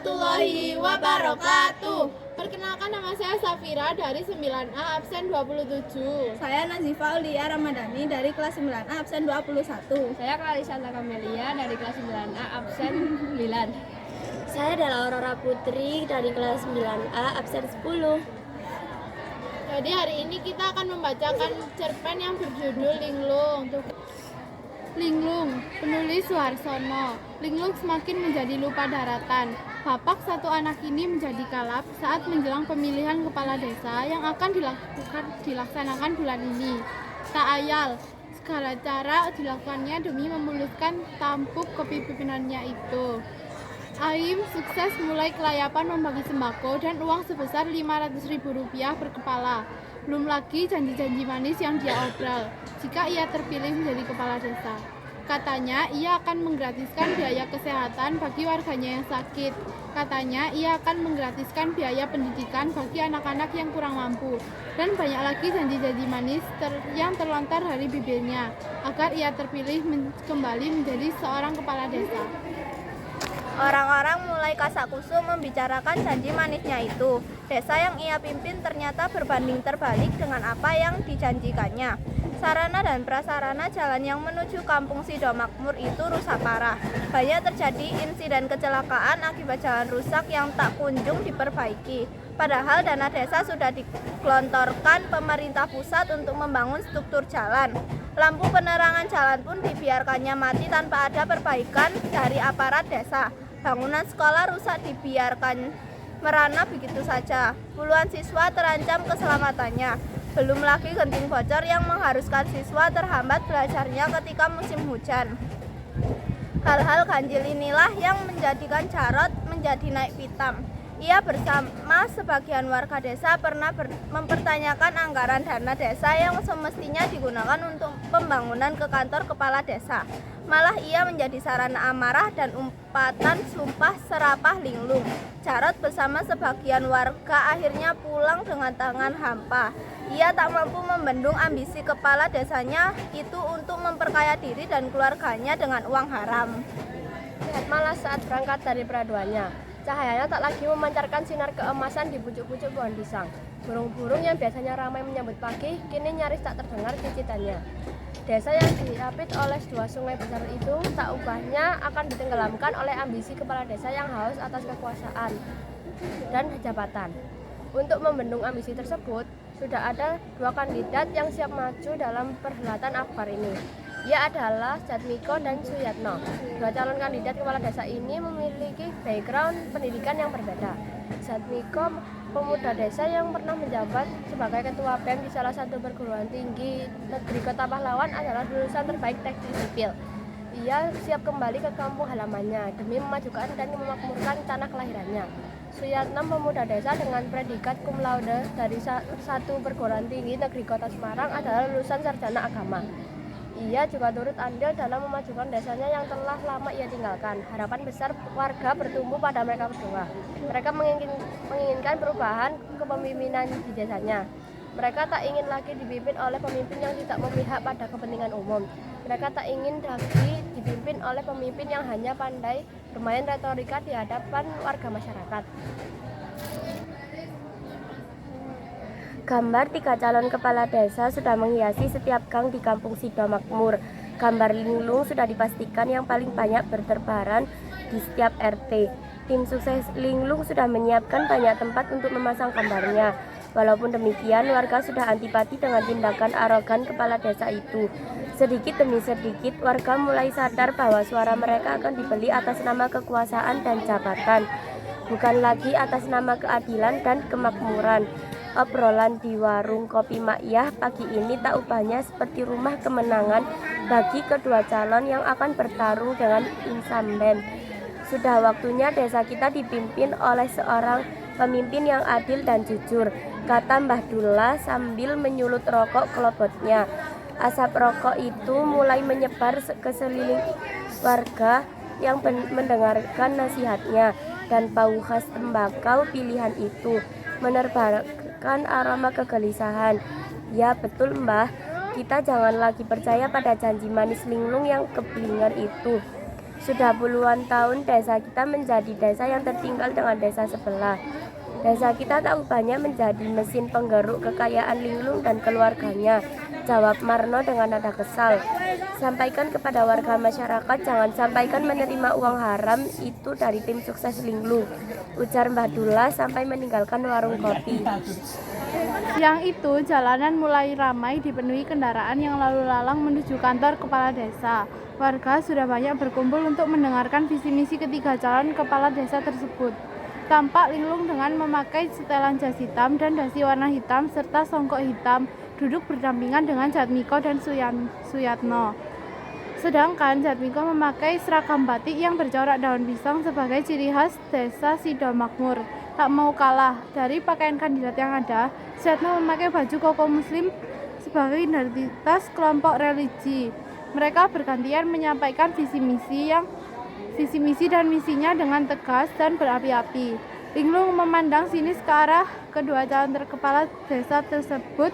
warahmatullahi wabarakatuh. Perkenalkan, nama saya Safira dari 9A absen 27. Saya Nazifa Aulia Ramadhani dari kelas 9A absen 21. Saya Clarissa Kamelia dari kelas 9A absen 9. Saya adalah Aurora Putri dari kelas 9A absen 10. Jadi hari ini kita akan membacakan cerpen yang berjudul Linglung. Linglung, penulis Suharsono. Linglung semakin menjadi lupa daratan. Bapak satu anak ini menjadi kalap saat menjelang pemilihan kepala desa yang akan dilaksanakan bulan ini. Tak ayal, segala cara dilakukannya demi memuluskan tampuk kepemimpinannya itu. Aim sukses mulai kelayapan membagi sembako dan uang sebesar Rp500.000 per kepala. Belum lagi janji-janji manis yang dia obral jika ia terpilih menjadi kepala desa. Katanya ia akan menggratiskan biaya kesehatan bagi warganya yang sakit. Katanya ia akan menggratiskan biaya pendidikan bagi anak-anak yang kurang mampu. Dan banyak lagi janji-janji manis yang terlontar dari bibirnya agar ia terpilih kembali menjadi seorang kepala desa. Orang-orang mulai kasak-kusuk membicarakan janji manisnya itu. Desa yang ia pimpin ternyata berbanding terbalik dengan apa yang dijanjikannya. Sarana dan prasarana jalan yang menuju Kampung Sidomakmur itu rusak parah. Banyak terjadi insiden kecelakaan akibat jalan rusak yang tak kunjung diperbaiki. Padahal dana desa sudah digelontorkan pemerintah pusat untuk membangun struktur jalan. Lampu penerangan jalan pun dibiarkannya mati tanpa ada perbaikan dari aparat desa. Bangunan sekolah rusak dibiarkan merana begitu saja. Puluhan siswa terancam keselamatannya. Belum lagi genting bocor yang mengharuskan siswa terhambat belajarnya ketika musim hujan. Hal-hal ganjil inilah yang menjadikan Jarot menjadi naik pitam. Ia bersama sebagian warga desa pernah mempertanyakan anggaran dana desa yang semestinya digunakan untuk pembangunan ke kantor kepala desa. Malah ia menjadi sarana amarah dan umpatan sumpah serapah linglung. Jarot bersama sebagian warga akhirnya pulang dengan tangan hampa. Ia tak mampu membendung ambisi kepala desanya itu untuk memperkaya diri dan keluarganya dengan uang haram. Lihat malas saat berangkat dari peraduannya. Cahayanya tak lagi memancarkan sinar keemasan di pucuk-pucuk pohon pisang. Burung-burung yang biasanya ramai menyambut pagi, kini nyaris tak terdengar cicitannya. Desa yang diapit oleh dua sungai besar itu tak ubahnya akan ditenggelamkan oleh ambisi kepala desa yang haus atas kekuasaan dan jabatan. Untuk membendung ambisi tersebut, sudah ada dua kandidat yang siap maju dalam perhelatan akbar ini. Ia adalah Jatmiko dan Suyatno. Dua calon kandidat kepala desa ini memiliki background pendidikan yang berbeda. Jatmiko, pemuda desa yang pernah menjabat sebagai ketua BEM di salah satu perguruan tinggi negeri Kota Pahlawan, adalah lulusan terbaik teknik sipil. Ia siap kembali ke kampung halamannya demi memajukan dan memakmurkan tanah kelahirannya. Suyatno, pemuda desa dengan predikat cum laude dari satu perguruan tinggi negeri Kota Semarang, adalah lulusan sarjana agama. Ia juga turut andil dalam memajukan desanya yang telah lama ia tinggalkan. Harapan besar warga bertumbuh pada mereka berdua. Mereka menginginkan perubahan kepemimpinan di desanya. Mereka tak ingin lagi dipimpin oleh pemimpin yang tidak memihak pada kepentingan umum. Mereka tak ingin lagi dipimpin oleh pemimpin yang hanya pandai bermain retorika di hadapan warga masyarakat. Gambar tiga calon kepala desa sudah menghiasi setiap gang di Kampung Sidomakmur. Gambar linglung sudah dipastikan yang paling banyak berterbaran di setiap RT. Tim sukses linglung sudah menyiapkan banyak tempat untuk memasang gambarnya. Walaupun demikian, warga sudah antipati dengan tindakan arogan kepala desa itu. Sedikit demi sedikit, warga mulai sadar bahwa suara mereka akan dibeli atas nama kekuasaan dan jabatan, bukan lagi atas nama keadilan dan kemakmuran. Obrolan di warung kopi Makyah pagi ini tak ubahnya seperti rumah kemenangan bagi kedua calon yang akan bertarung dengan incumbent. Sudah waktunya desa kita dipimpin oleh seorang pemimpin yang adil dan jujur, kata Mbah Dullah sambil menyulut rokok kelopotnya. Asap rokok itu mulai menyebar ke sekeliling warga yang mendengarkan nasihatnya, dan bau khas tembakau pilihan itu menerbangkan aroma kegelisahan. Ya betul Mbah, kita jangan lagi percaya pada janji manis linglung yang keblinger itu. Sudah puluhan tahun desa kita menjadi desa yang tertinggal dengan desa sebelah. Desa kita tak ubahnya menjadi mesin penggeruk kekayaan Linglung dan keluarganya, jawab Marno dengan nada kesal. Sampaikan kepada warga masyarakat jangan sampaikan menerima uang haram itu dari tim sukses Linglung, ujar Mbah Dullah sampai meninggalkan warung kopi. Siang itu, jalanan mulai ramai dipenuhi kendaraan yang lalu lalang menuju kantor kepala desa. Warga sudah banyak berkumpul untuk mendengarkan visi misi ketiga calon kepala desa tersebut. Tampak Linglung dengan memakai setelan jas hitam dan dasi warna hitam serta songkok hitam duduk berdampingan dengan Jatmiko dan Suyatno. Sedangkan Jatmiko memakai seragam batik yang bercorak daun pisang sebagai ciri khas desa Sidomakmur. Tak mau kalah dari pakaian kandidat yang ada, Suyatno memakai baju koko muslim sebagai identitas kelompok religi. Mereka bergantian menyampaikan visi misi dan misinya dengan tegas dan berapi-api. Linglung memandang sinis ke arah kedua calon kepala desa tersebut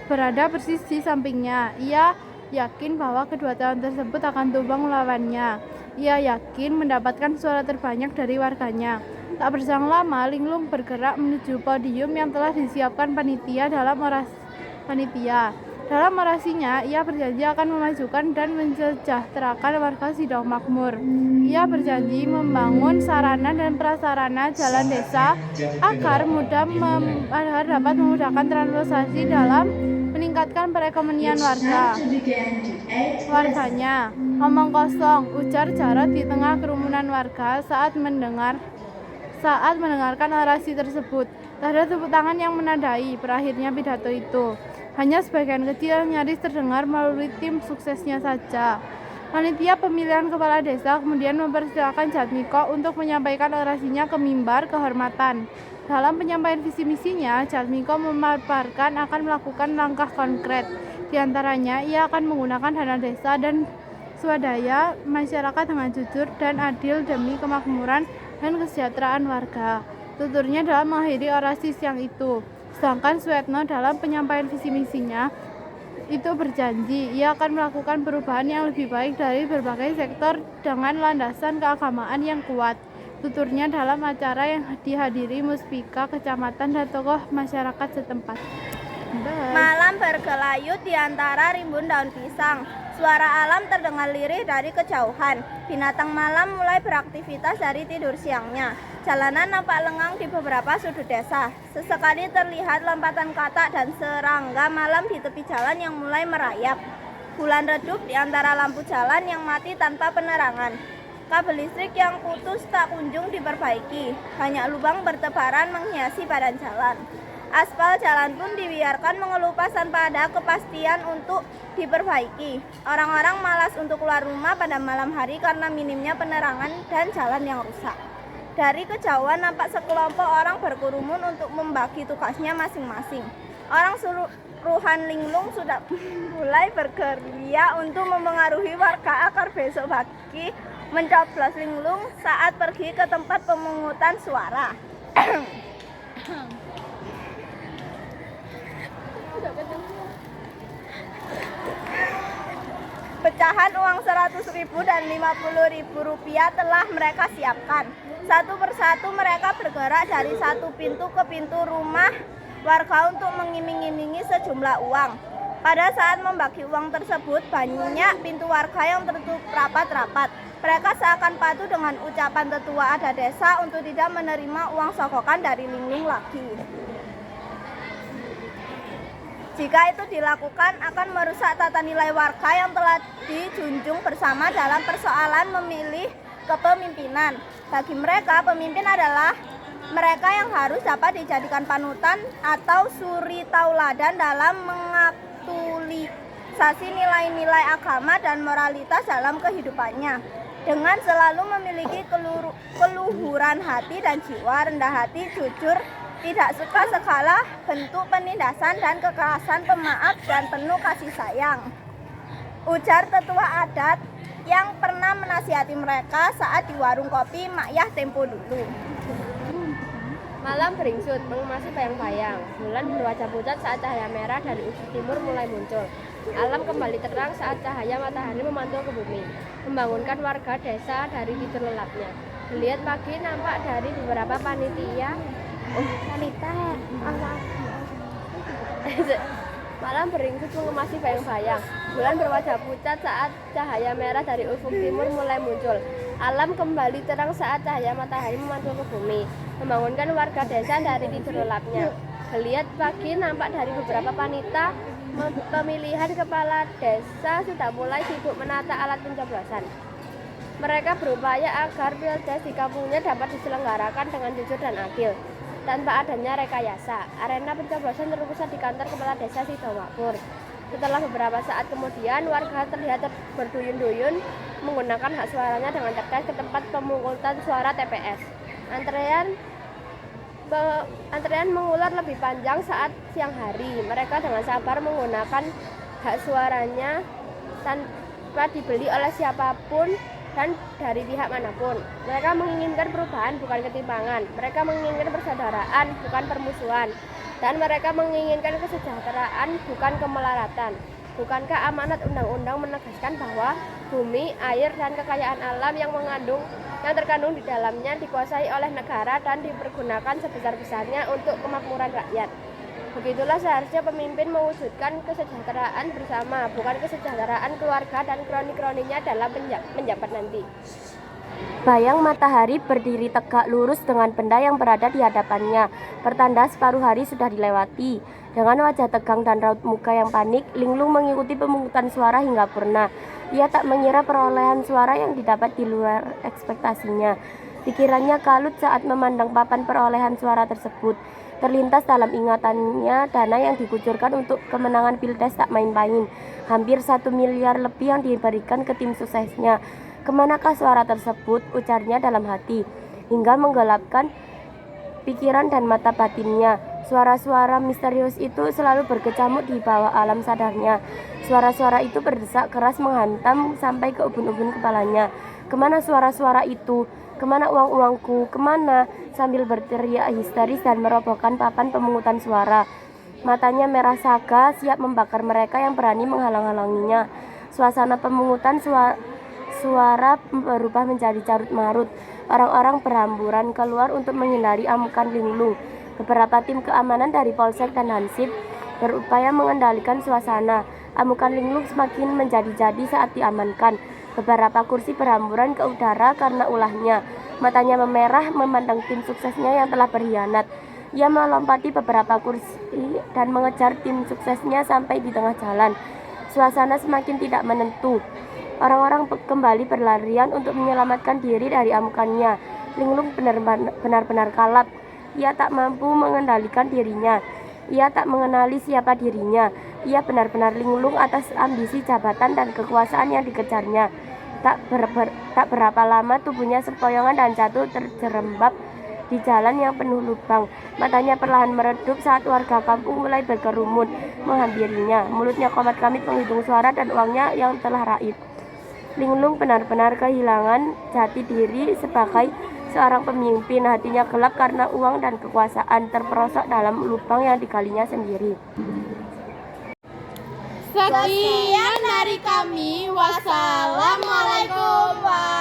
berada persis di sampingnya. Ia yakin bahwa kedua calon tersebut akan tumbang melawannya. Ia yakin mendapatkan suara terbanyak dari warganya. Tak berselang lama, Linglung bergerak menuju podium yang telah disiapkan panitia. Dalam orasinya, ia berjanji akan memajukan dan mensejahterakan warga Sidomakmur. Ia berjanji membangun sarana dan prasarana jalan desa agar dapat memudahkan transportasi dalam meningkatkan perekonomian warganya. Omong kosong, ujar Jarot di tengah kerumunan warga saat mendengarkan orasi tersebut. Tak ada tepuk tangan yang menandai berakhirnya pidato itu. Hanya sebagian kecil nyaris terdengar melalui tim suksesnya saja. Panitia pemilihan kepala desa kemudian mempersilakan Jatmiko untuk menyampaikan orasinya ke mimbar kehormatan. Dalam penyampaian visi misinya, Jatmiko memaparkan akan melakukan langkah konkret. Di antaranya, ia akan menggunakan dana desa dan swadaya masyarakat dengan jujur dan adil demi kemakmuran dan kesejahteraan warga. Tuturnya dalam mengakhiri orasi siang itu. Sedangkan Suyatno dalam penyampaian visi misinya itu berjanji ia akan melakukan perubahan yang lebih baik dari berbagai sektor dengan landasan keagamaan yang kuat. Tuturnya dalam acara yang dihadiri muspika kecamatan dan tokoh masyarakat setempat. Malam bergelayut di antara rimbun daun pisang. Suara alam terdengar lirih dari kejauhan. Binatang malam mulai beraktivitas dari tidur siangnya. Jalanan nampak lengang di beberapa sudut desa. Sesekali terlihat lompatan katak dan serangga malam di tepi jalan yang mulai merayap. Bulan redup di antara lampu jalan yang mati tanpa penerangan. Kabel listrik yang putus tak kunjung diperbaiki. Banyak lubang bertebaran menghiasi badan jalan. Aspal jalan pun dibiarkan mengelupas tanpa ada kepastian untuk diperbaiki. Orang-orang malas untuk keluar rumah pada malam hari karena minimnya penerangan dan jalan yang rusak. Dari kejauhan nampak sekelompok orang berkerumun untuk membagi tugasnya masing-masing. Orang suruhan Linglung sudah mulai bergerilya untuk memengaruhi warga agar besok pagi mencoblos Linglung saat pergi ke tempat pemungutan suara. Pecahan uang 100.000 dan 50.000 rupiah telah mereka siapkan. Satu persatu mereka bergerak dari satu pintu ke pintu rumah warga untuk mengiming-imingi sejumlah uang. Pada saat membagi uang tersebut, banyak pintu warga yang tertutup rapat-rapat. Mereka seakan patuh dengan ucapan tetua adat desa untuk tidak menerima uang sogokan dari Linglung lagi. Jika itu dilakukan akan merusak tata nilai warga yang telah dijunjung bersama dalam persoalan memilih kepemimpinan. Bagi mereka, pemimpin adalah mereka yang harus dapat dijadikan panutan atau suri tauladan dalam mengaktualisasi nilai-nilai agama dan moralitas dalam kehidupannya. Dengan selalu memiliki keluhuran hati dan jiwa rendah hati, jujur, tidak suka segala bentuk penindasan dan kekerasan, pemaaf dan penuh kasih sayang, ujar tetua adat yang pernah menasihati mereka saat di warung kopi Makyah tempo dulu. Malam beringsut, mengemasi bayang-bayang. Bulan berwajah pucat saat cahaya merah dari ufuk timur mulai muncul. Alam kembali terang saat cahaya matahari memantul ke bumi, membangunkan warga desa dari tidur lelapnya. Geliat pagi nampak dari beberapa panitia. Malam beringsut mengemasi bayang-bayang. Bulan berwajah pucat saat cahaya merah dari ufuk timur mulai muncul. Alam kembali terang saat cahaya matahari memantul ke bumi, membangunkan warga desa dari tidur lelapnya. Geliat pagi nampak dari beberapa panita. Pemilihan kepala desa sudah mulai sibuk menata alat pencoblosan. Mereka berupaya agar pilpres di kampungnya dapat diselenggarakan dengan jujur dan adil, tanpa adanya rekayasa. Arena pencoblosan terpusat di kantor kepala desa Sidomakmur. Setelah beberapa saat kemudian, warga terlihat berduyun-duyun menggunakan hak suaranya dengan cerdas ke tempat pemungutan suara TPS. Antrean mengular lebih panjang saat siang hari. Mereka dengan sabar menggunakan hak suaranya tanpa dibeli oleh siapapun dan dari pihak manapun. Mereka menginginkan perubahan, bukan ketimpangan. Mereka menginginkan persaudaraan, bukan permusuhan. Dan mereka menginginkan kesejahteraan, bukan kemelaratan. Bukankah amanat undang-undang menegaskan bahwa bumi, air, dan kekayaan alam yang terkandung di dalamnya dikuasai oleh negara dan dipergunakan sebesar-besarnya untuk kemakmuran rakyat? Begitulah seharusnya pemimpin mewujudkan kesejahteraan bersama, bukan kesejahteraan keluarga dan kroni-kroninya dalam menjabat nanti. Bayang matahari berdiri tegak lurus dengan benda yang berada di hadapannya. Pertanda separuh hari sudah dilewati. Dengan wajah tegang dan raut muka yang panik, Linglung mengikuti pemungutan suara hingga purna. Ia tak mengira perolehan suara yang didapat di luar ekspektasinya. Pikirannya kalut saat memandang papan perolehan suara tersebut. Terlintas dalam ingatannya dana yang dikucurkan untuk kemenangan pilpres tak main-main. Hampir 1 miliar lebih yang diberikan ke tim suksesnya. Kemanakah suara tersebut? Ujarnya dalam hati, hingga menggelapkan pikiran dan mata batinnya. Suara-suara misterius itu selalu berkecamuk di bawah alam sadarnya. Suara-suara itu berdesak keras menghantam sampai ke ubun-ubun kepalanya. Kemana suara-suara itu? Kemana uang-uangku? Kemana? Sambil berteriak histeris dan merobohkan papan pemungutan suara. Matanya merah saga, siap membakar mereka yang berani menghalang-halanginya. Suasana pemungutan suara berubah menjadi carut marut. Orang-orang berhamburan keluar untuk menghindari amukan Linglung. Beberapa tim keamanan dari Polsek dan Hansip berupaya mengendalikan suasana. Amukan Linglung semakin menjadi-jadi saat diamankan. Beberapa kursi berhamburan ke udara karena ulahnya. Matanya memerah memandang tim suksesnya yang telah berkhianat. Ia melompati beberapa kursi dan mengejar tim suksesnya sampai di tengah jalan. Suasana semakin tidak menentu. Orang-orang kembali berlarian untuk menyelamatkan diri dari amukannya. Linglung benar-benar kalap. Ia tak mampu mengendalikan dirinya. Ia tak mengenali siapa dirinya. Ia benar-benar linglung atas ambisi jabatan dan kekuasaan yang dikejarnya. Tak berapa lama tubuhnya sempoyongan dan jatuh terjerembab di jalan yang penuh lubang. Matanya perlahan meredup saat warga kampung mulai berkerumun menghampirinya. Mulutnya komat-kamit menghitung suara dan uangnya yang telah raib. Linglung benar-benar kehilangan jati diri sebagai seorang pemimpin. Hatinya gelap karena uang dan kekuasaan terperosok dalam lubang yang digalinya sendiri. Sekian dari kami. Wassalamualaikum warahmatullahi